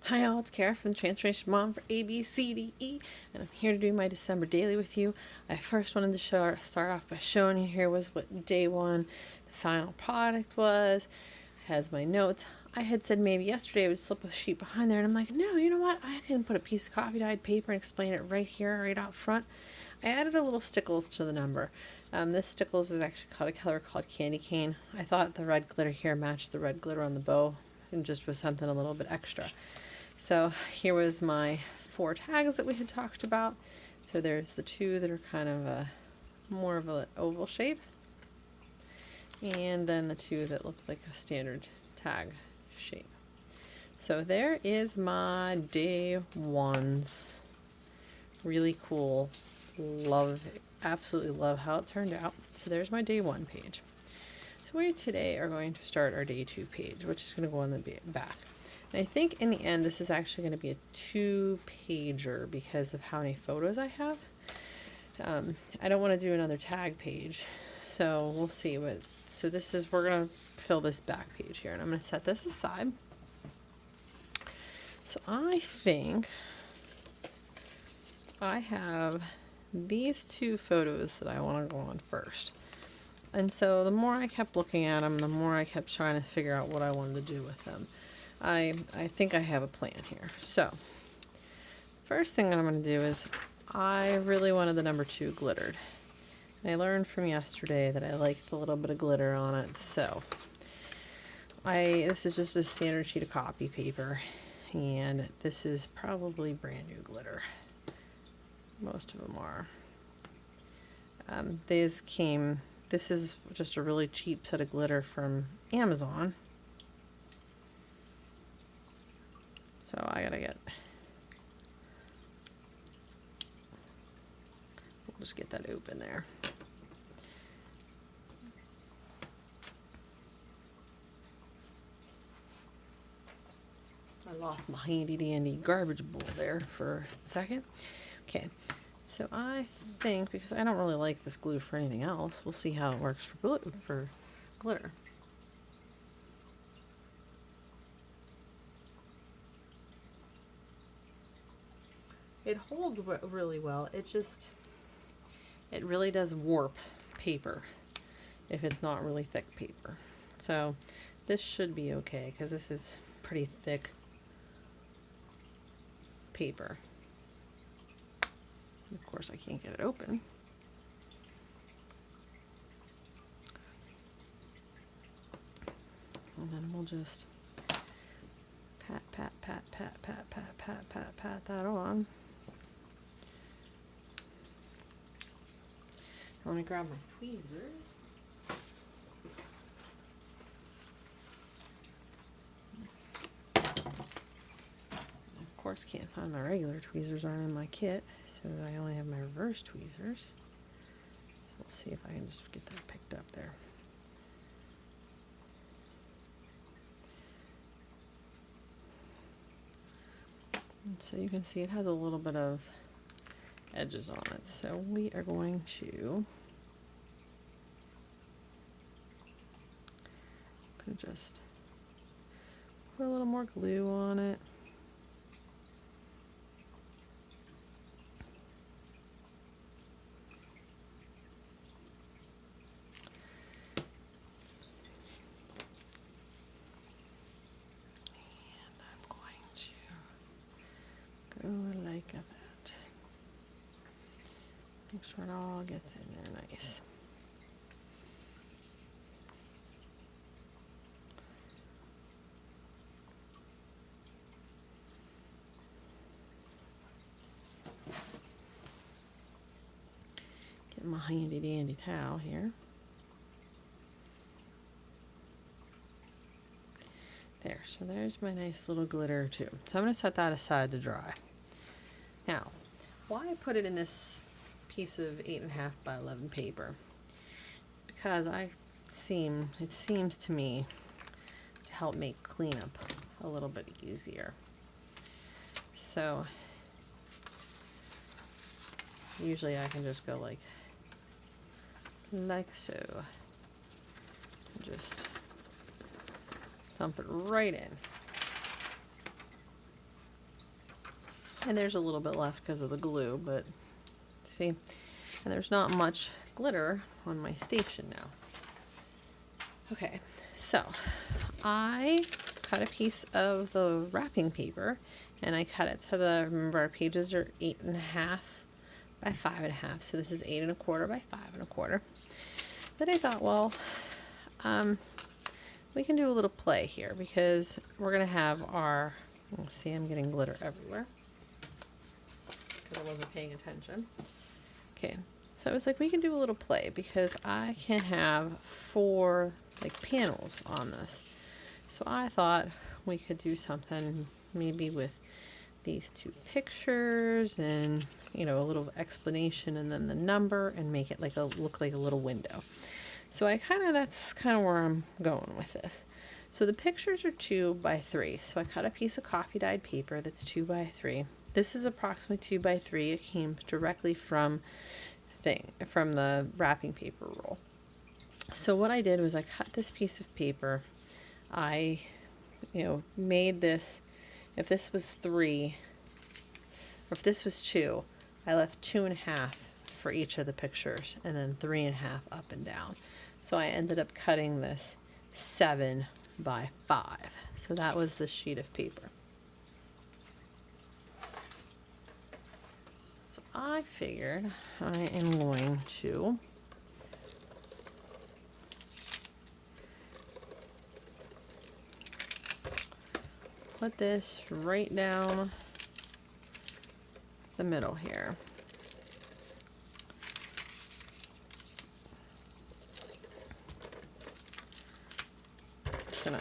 Hi all, it's Kara from the Transformation Mom for ABCDE, and I'm here to do my December daily with you. I first wanted to start off by showing you here was what day one, the final product was. It has my notes. I had said maybe yesterday I would slip a sheet behind there, and I'm like, no, you know what? I can put a piece of coffee dyed paper and explain it right here, right out front. I added a little stickles to the number. This stickles is actually called a color called candy cane. I thought the red glitter here matched the red glitter on the bow and just was something a little bit extra. So here was my 4 tags that we had talked about. So there's the 2 that are kind of more of an oval shape, and then the 2 that look like a standard tag shape. So there is my day ones. Really cool. Love it. Absolutely love how it turned out. So there's my day 1 page. So we today are going to start our day 2 page, which is going to go on the back. And I think in the end this is actually going to be a 2-pager because of how many photos I have. I don't want to do another tag page, so we'll see what. So this is, we're going to fill this back page here, and I'm going to set this aside. So I think I have these 2 photos that I want to go on first. And so the more I kept looking at them, the more I kept trying to figure out what I wanted to do with them. I think I have a plan here. So, first thing I'm going to do is, I really wanted the number 2 glittered. And I learned from yesterday that I liked a little bit of glitter on it, so this is just a standard sheet of copy paper, and this is probably brand new glitter. Most of them are. This is just a really cheap set of glitter from Amazon. So I gotta we'll just get that open there. I lost my handy dandy garbage bowl there for a second. Okay, so I think, because I don't really like this glue for anything else, we'll see how it works for glitter. It holds really well. It really does warp paper if it's not really thick paper. So this should be okay because this is pretty thick paper. Of course, I can't get it open. And then we'll just pat that on. Let me grab my tweezers. Of course, can't find my regular tweezers, aren't in my kit, so I only have my reverse tweezers. So let's see if I can just get that picked up there. And so you can see it has a little bit of edges on it, so we are going to just put a little more glue on it. And I'm going to go like that. Make sure it all gets in there nice. Get my handy dandy towel here. There, so there's my nice little glitter too. So I'm going to set that aside to dry. Now, why I put it in this piece of 8.5 by 11 paper? It's because it seems to me to help make cleanup a little bit easier. So usually I can just go like so, and just dump it right in. And there's a little bit left because of the glue, but see, and there's not much glitter on my station now. Okay, so I cut a piece of the wrapping paper and I cut it to the, remember our pages are 8.5 by 5.5, so this is 8.25 by 5.25. Then I thought, well, we can do a little play here because we're gonna have our, let's see, I'm getting glitter everywhere because I wasn't paying attention. Okay, so I was like, we can do a little play because I can have 4 like panels on this. So I thought we could do something maybe with these 2 pictures and, you know, a little explanation and then the number and make it like look like a little window. So that's kind of where I'm going with this. So the pictures are 2 by 3. So I cut a piece of coffee dyed paper that's 2 by 3. This is approximately 2 by 3. It came directly from the wrapping paper roll. So what I did was I cut this piece of paper. I, you know, made this, if this was 3, or if this was 2, I left 2.5 for each of the pictures, and then 3.5 up and down. So I ended up cutting this 7 by 5. So that was the sheet of paper. So I figured I am going to put this right down the middle here. Gonna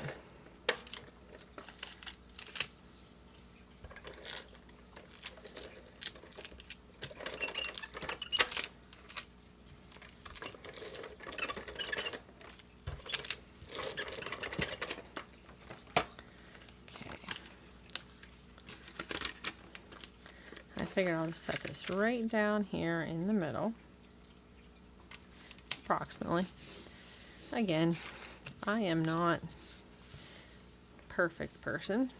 I figure I'll just set this right down here in the middle, approximately. Again, I am not a perfect person.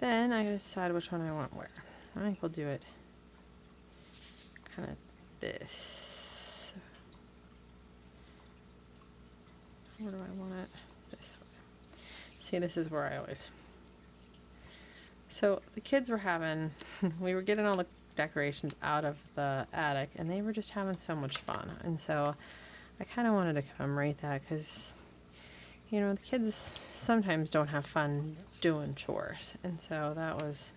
Then I decide which one I want where. I think we'll do it kind of this. Where do I want it? This way. See, this is where I always... So the kids were having, we were getting all the decorations out of the attic and they were just having so much fun. And so I kind of wanted to commemorate that because, you know, the kids sometimes don't have fun doing chores. And so that was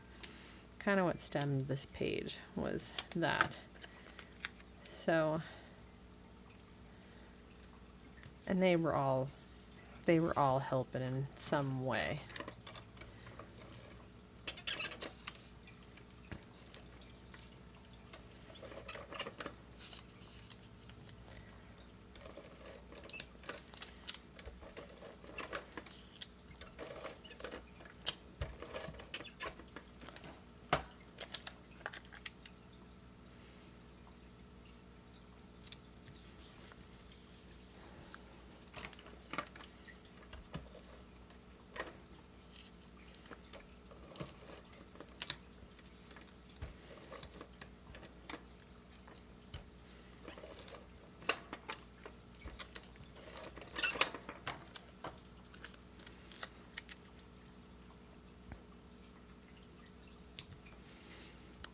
kind of what stemmed this page, was that. So, and they were all helping in some way.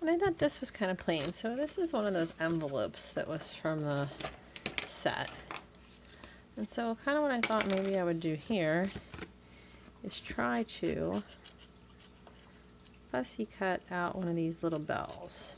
And I thought this was kind of plain. So this is one of those envelopes that was from the set. And so kind of what I thought maybe I would do here is try to fussy cut out one of these little bells.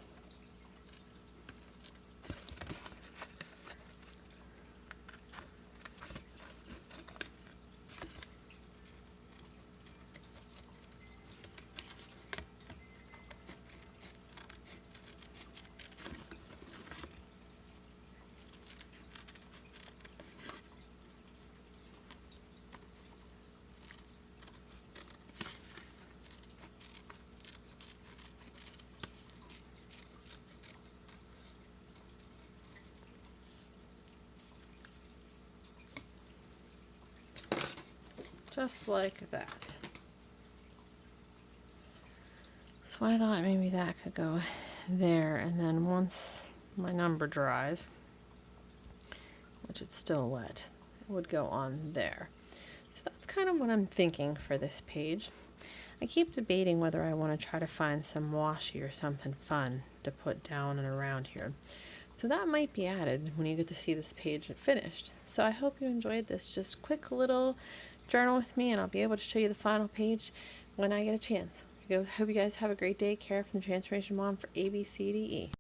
Just like that. So I thought maybe that could go there, and then once my number dries, which it's still wet, it would go on there. So that's kind of what I'm thinking for this page. I keep debating whether I want to try to find some washi or something fun to put down and around here. So that might be added when you get to see this page finished. So I hope you enjoyed this just quick little journal with me, and I'll be able to show you the final page when I get a chance. I hope you guys have a great day. Care from the Transformation Mom for ABCDE.